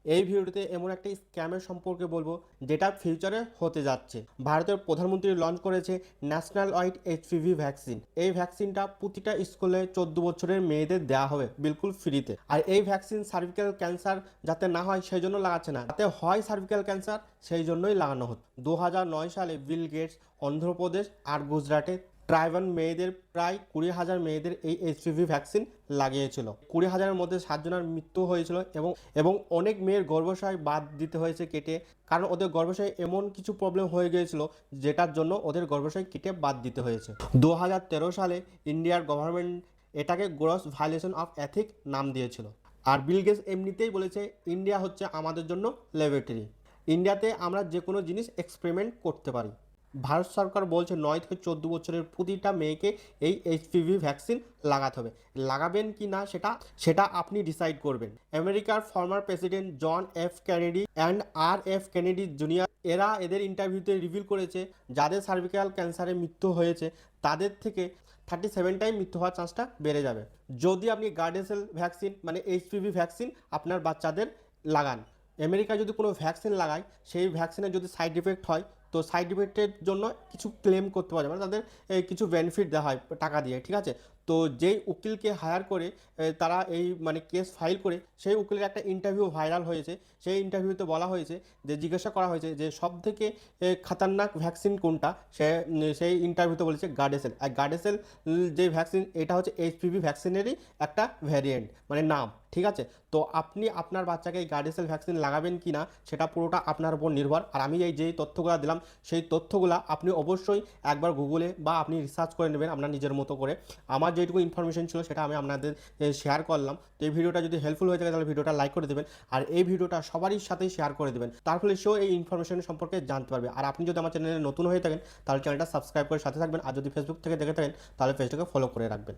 এই ভিডিওতে এমন একটা স্ক্যামের সম্পর্কে বলবো যেটা ফিউচারে হতে যাচ্ছে। ভারতের প্রধানমন্ত্রী লঞ্চ করেছে ন্যাশনাল ওয়াইড এইচপিভি ভ্যাকসিন। এই ভ্যাকসিনটা প্রতিটা স্কুলে 14 বছরের মেয়েদের দেওয়া হবে বিলকুল ফ্রিতে। আর এই ভ্যাকসিন সার্ভিক্যাল ক্যান্সার যাতে না হয় সেই জন্য লাগাচ্ছে না, যাতে হয় সার্ভিক্যাল ক্যান্সার সেই জন্যই লাগানো হতো। 2009 সালে বিল গেটস অন্ধ্রপ্রদেশ আর গুজরাটে ট্রাইবাল মেয়েদের প্রায় 20,000 মেয়েদের এই এইচপিভি ভ্যাকসিন লাগিয়েছিল। 20,000-এর মধ্যে 7 জনের মৃত্যু হয়েছিল এবং এবং অনেক মেয়ের গর্ভাশয় বাদ দিতে হয়েছে কেটে, কারণ ওদের গর্ভাশয়ে এমন কিছু প্রবলেম হয়ে গিয়েছিল যেটার জন্য ওদের গর্ভাশয় কেটে বাদ দিতে হয়েছে। 2013 সালে ইন্ডিয়ার গভর্নমেন্ট এটাকে গ্রস ভায়োলেশন অফ এথিক নাম দিয়েছিল। আর বিল গেটস এমনিতেই বলেছে ইন্ডিয়া হচ্ছে আমাদের জন্য ল্যাবরেটরি, ইন্ডিয়াতে আমরা যে কোনো জিনিস এক্সপেরিমেন্ট করতে পারি। ভারত সরকার বলছে 9 থেকে 14 বছরের প্রতিটা মেয়েকে এই এইচপিভি ভ্যাকসিন লাগাতে হবে। লাগাবেন কি না সেটা আপনি ডিসাইড করবেন। আমেরিকার former president John F Kennedy and R F Kennedy junior এদের ইন্টারভিউতে রিভিল করেছে যাদের সার্ভিক্যাল ক্যান্সারে মৃত্যু হয়েছে তাদের থেকে 37 টাইম মৃত্যু হওয়ার চান্সটা বেড়ে যাবে যদি আপনি গার্ডেসেল ভ্যাকসিন মানে এইচপিভি ভ্যাকসিন আপনার বাচ্চাদের লাগান। আমেরিকায় যদি কোনো ভ্যাকসিন লাগায় সেই ভ্যাকসিনের যদি সাইড ইফেক্ট হয় তো সাইড ইফেক্টের জন্য কিছু ক্লেম করতে পারে, মানে তাদের কিছু বেনিফিট দেওয়া হয় টাকা দিয়ে, ঠিক আছে। তো যেই উকিলকে হায়ার করে তারা এই মানে কেস ফাইল করে, সেই উকিলের একটা ইন্টারভিউ ভাইরাল হয়েছে। সেই ইন্টারভিউতে বলা হয়েছে যে জিজ্ঞাসা করা হয়েছে যে সব থেকে খতরনাক ভ্যাকসিন কোনটা, সেই ইন্টারভিউতে বলেছে গার্ডেসেল। আর গার্ডেসেল যে ভ্যাকসিন এটা হচ্ছে এইচপিভি ভ্যাকসিনেরই একটা ভ্যারিয়েন্ট মানে নাম, ঠিক আছে। তো আপনি আপনার বাচ্চাকে এই গার্ডেসেল ভ্যাকসিন লাগাবেন কি না সেটা পুরোটা আপনার উপর নির্ভর। আর আমি যেই তথ্যগুলো দিলাম সেই তথ্যগুলো আপনি অবশ্যই একবার গুগলে বা আপনি রিসার্চ করে নেবেন আপনার নিজের মতো করে। আমার যেটুকু ইনফরমেশন ছিল সেটা আমি আপনাদের শেয়ার করলাম। তো এই ভিডিওটা যদি হেল্পফুল হয়ে থাকে তাহলে ভিডিওটা লাইক করে দেবেন আর এই ভিডিওটা সবারই সাথেই শেয়ার করে দেবেন, তার ফলে সেও এই ইনফরমেশন সম্পর্কে জানতে পারবে। আর আপনি যদি আমার চ্যানেলে নতুন হয়ে থাকেন তাহলে চ্যানেলটা সাবস্ক্রাইব করে সাথে থাকবেন, আর যদি ফেসবুক থেকে দেখে থাকেন তাহলে পেজটাকে ফলো করে রাখবেন।